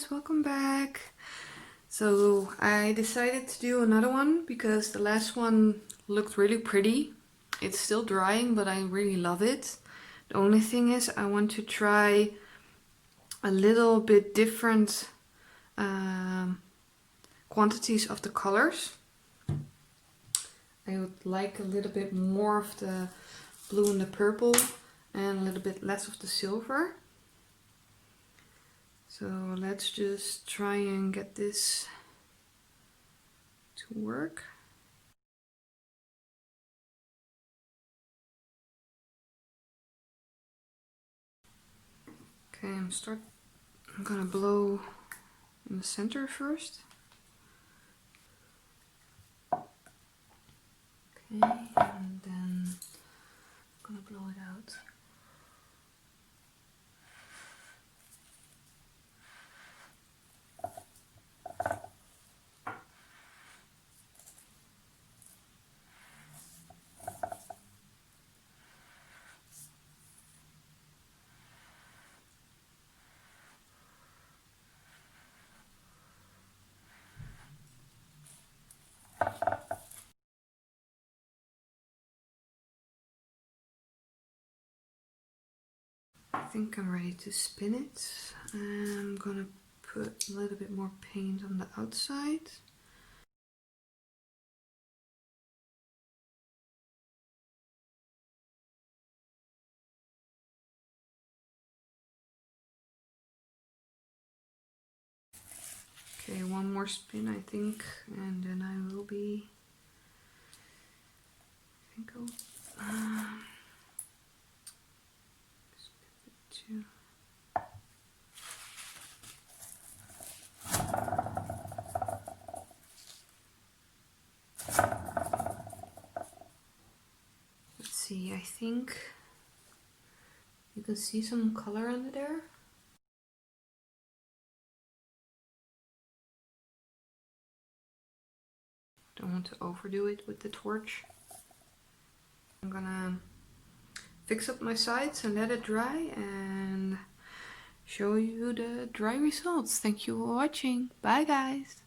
guys, welcome back. So I decided to do another one because the last one looked really pretty. It's still drying, but I really love it. The only thing is I want to try a little bit different quantities of the colors. I would like a little bit more of the blue and the purple and a little bit less of the silver. So let's just try and get this to work. Okay, I'm gonna blow in the center first. Okay, and then I'm gonna blow it out. I think I'm ready to spin it. I'm gonna put a little bit more paint on the outside. Okay, one more spin I think, and then I will be, I think I'll spin it too. Let's see, I think you can see some color under there. Don't want to overdo it with the torch. I'm gonna fix up my sides and let it dry and show you the dry results. Thank you for watching. Bye guys!